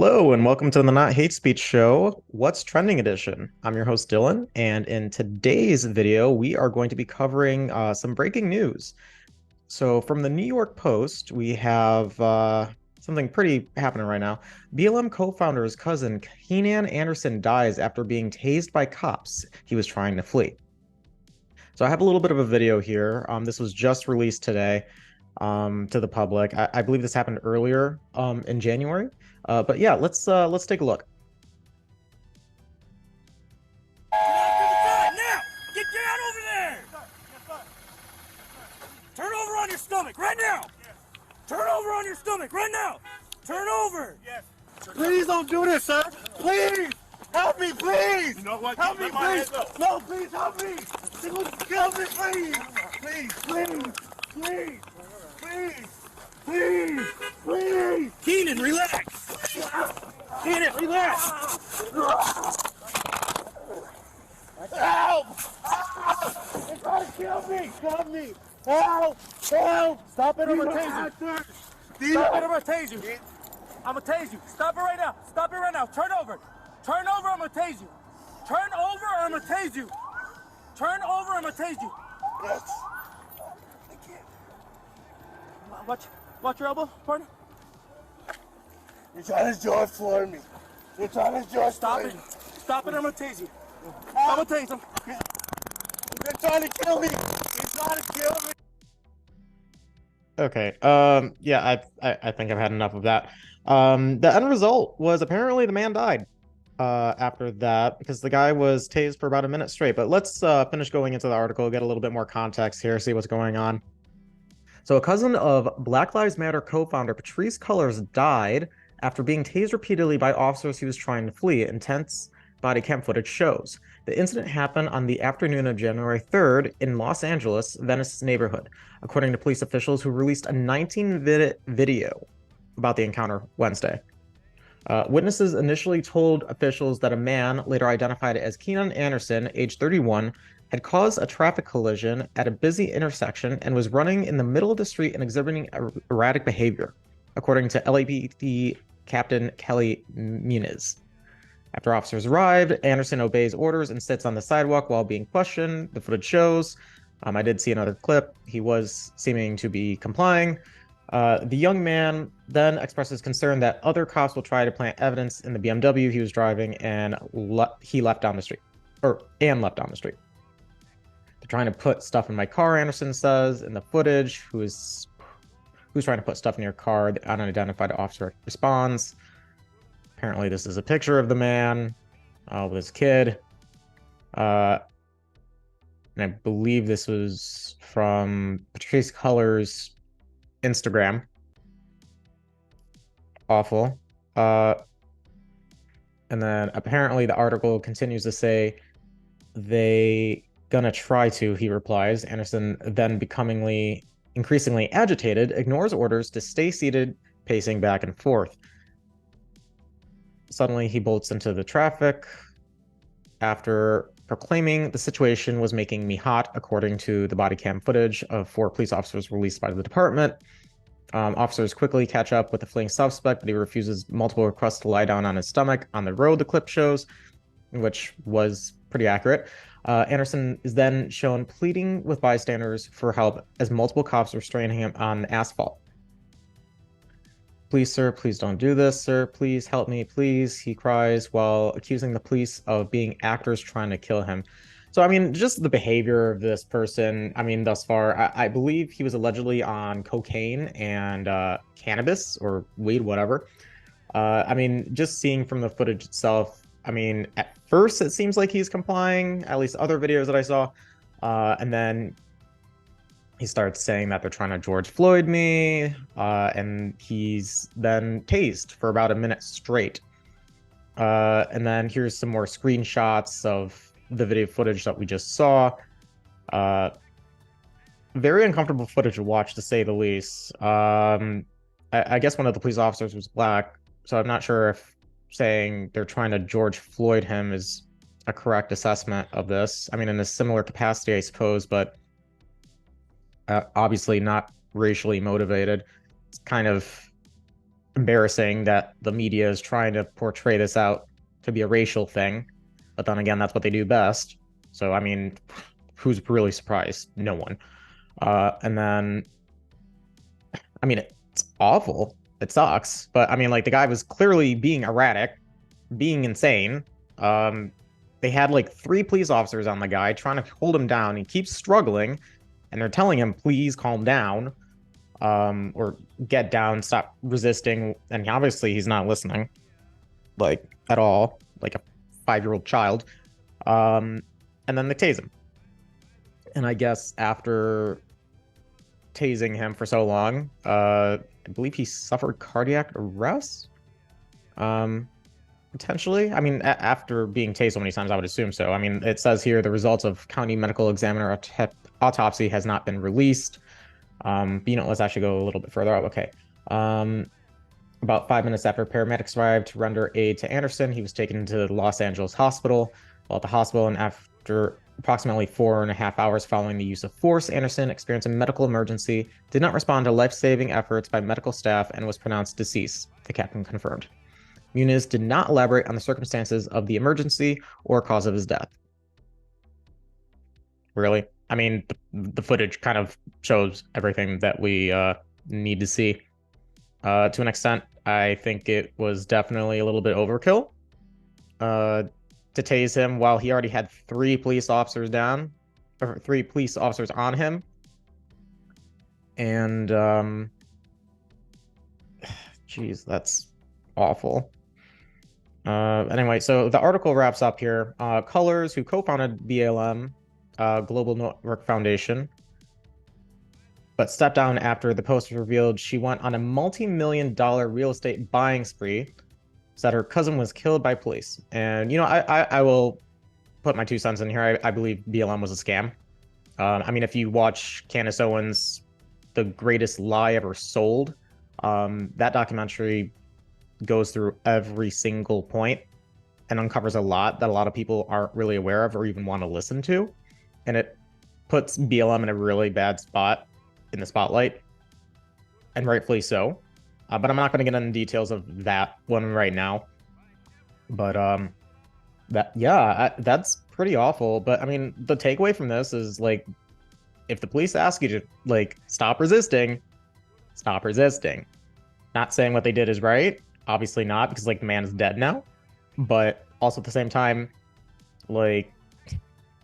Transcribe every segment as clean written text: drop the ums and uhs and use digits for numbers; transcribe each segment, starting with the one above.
Hello and welcome to the Not Hate Speech Show, What's Trending Edition. I'm your host Dylan, and in today's video, we are going to be covering some breaking news. So from the New York Post, we have something pretty happening right now. BLM co-founder's cousin Keenan Anderson dies after being tased by cops. He was trying to flee. So I have a little bit of a video here. This was just released today to the public. I believe this happened earlier in January. But yeah, let's take a look. Now! Get down over there! Turn over on your stomach right now! Turn over on your stomach right now! Turn over! Please don't do this, sir. Please help me, please. You know what? Help me, Let my please. hands go. No, please help me. Help me, please. Please, please, please, please, please, please. Keenan, relax! Keenan, relax! Help! They're trying to kill me. Help me. Help! Help! Stop it, I'm These gonna are tase you! actors. Stop it, I'm gonna tase you! I'm gonna tase you! Stop it right now! Stop it right now! Turn over! Turn over, I'm gonna tase you! Turn over, or I'm gonna tase you! Turn over, I'm gonna tase you! Yes. Watch your elbow, partner. You're trying to George Floyd me. You're trying to George Stop Floyd it! me. Stop it, I'm gonna tase you! I'm gonna tase him! They're trying to kill me. They're trying to kill me. Okay. Yeah, I think I've had enough of that. The end result was apparently the man died after that because the guy was tased for about a minute straight. But let's finish going into the article, get a little bit more context here, see what's going on. So a cousin of Black Lives Matter co-founder Patrisse Cullors died after being tased repeatedly by officers he was trying to flee, intense body cam footage shows. The incident happened on the afternoon of January 3rd in Los Angeles, Venice's neighborhood, according to police officials who released a 19-minute video about the encounter Wednesday. Witnesses initially told officials that a man, later identified as Keenan Anderson, age 31, had caused a traffic collision at a busy intersection and was running in the middle of the street and exhibiting erratic behavior, according to LAPD Captain Kelly Muniz. After officers arrived, Anderson obeys orders and sits on the sidewalk while being questioned. The footage shows. I did see another clip. He was seeming to be complying. The young man then expresses concern that other cops will try to plant evidence in the BMW he was driving, and he left down the street, left down the street. They're trying to put stuff in my car, Anderson says in the footage. Who's trying to put stuff in your car? The unidentified officer responds. Apparently, this is a picture of the man with his kid. And I believe this was from Patrisse Cullors' Instagram. Awful. And then apparently the article continues to say they gonna try to, he replies. Anderson then becoming increasingly agitated, ignores orders to stay seated, pacing back and forth. Suddenly he bolts into the traffic after proclaiming the situation was making me hot, according to the body cam footage of 4 police officers released by the department. Officers quickly catch up with the fleeing suspect, but he refuses multiple requests to lie down on his stomach on the road, the clip shows, which was pretty accurate. Anderson is then shown pleading with bystanders for help as multiple cops are restraining him on the asphalt. Please, sir, please don't do this, sir. Please help me, please, he cries while accusing the police of being actors trying to kill him. So, I mean, just the behavior of this person, I mean, thus far, I believe he was allegedly on cocaine and cannabis or weed, whatever. I mean, just seeing from the footage itself, I mean, at first it seems like he's complying, at least other videos that I saw. And then he starts saying that they're trying to George Floyd me, and he's then tased for about a minute straight. And then here's some more screenshots of the video footage that we just saw. Very uncomfortable footage to watch, to say the least. I guess one of the police officers was black, so I'm not sure if saying they're trying to George Floyd him is a correct assessment of this. I mean, in a similar capacity, I suppose, but obviously not racially motivated. It's kind of embarrassing that the media is trying to portray this out to be a racial thing. But then again, that's what they do best. So, I mean, who's really surprised? No one. And then, I mean, it's awful. It sucks. But I mean, like, the guy was clearly being erratic, being insane. They had like 3 police officers on the guy trying to hold him down. He keeps struggling, and they're telling him, please calm down, or get down, stop resisting. And obviously he's not listening, like, at all, like a 5-year-old child. And then they tase him. And I guess after tasing him for so long, I believe he suffered cardiac arrest. Potentially. I mean, after being tased so many times, I would assume so. I mean, it says here the results of county medical examiner autopsy has not been released. But, you know, let's actually go a little bit further out. Okay. About 5 minutes after paramedics arrived to render aid to Anderson, he was taken to the Los Angeles hospital. While at the hospital, and after approximately 4.5 hours following the use of force, Anderson experienced a medical emergency, did not respond to life-saving efforts by medical staff, and was pronounced deceased, the captain confirmed. Muniz did not elaborate on the circumstances of the emergency or cause of his death. Really? I mean, the footage kind of shows everything that we need to see. To an extent, I think it was definitely a little bit overkill to tase him while he already had 3 police officers down, or 3 police officers on him. And, geez, that's awful. Anyway, so the article wraps up here. Cullors, who co-founded BLM, Global Network Foundation, but stepped down after the post was revealed she went on a multi-million-dollar real estate buying spree, said her cousin was killed by police. And, you know, I will put my 2 cents in here. I believe BLM was a scam. I mean, if you watch Candace Owens' The Greatest Lie Ever Sold, that documentary goes through every single point and uncovers a lot that a lot of people aren't really aware of or even want to listen to. And it puts BLM in a really bad spot in the spotlight, and rightfully so. But I'm not going to get into details of that one right now. But that's pretty awful. But I mean, the takeaway from this is, like, if the police ask you to, like, stop resisting, stop resisting. Not saying what they did is right. Obviously not, because, like, the man is dead now. But also at the same time, like,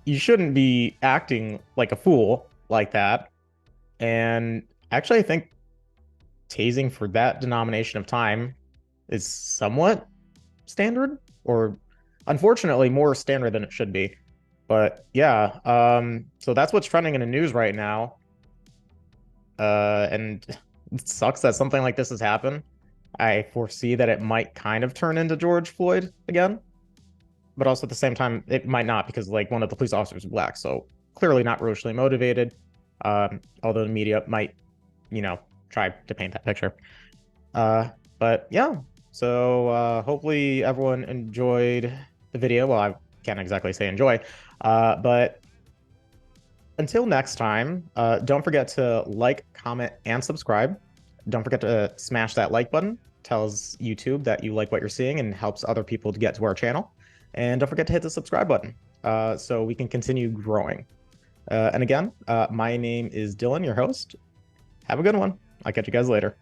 you shouldn't be acting like a fool like that. And actually, I think tasing for that denomination of time is somewhat standard, or unfortunately more standard than it should be. But yeah, so that's what's trending in the news right now. And it sucks that something like this has happened. I foresee that it might kind of turn into George Floyd again, but also at the same time, it might not, because, like, one of the police officers is black, so clearly not racially motivated. Although the media might, you know, try to paint that picture. But yeah, so hopefully everyone enjoyed the video. Well, I can't exactly say enjoy, but until next time, don't forget to like, comment, and subscribe. Don't forget to smash that like button. Tells YouTube that you like what you're seeing and helps other people to get to our channel. And don't forget to hit the subscribe button so we can continue growing. And again, my name is Dylan, your host. Have a good one. I'll catch you guys later.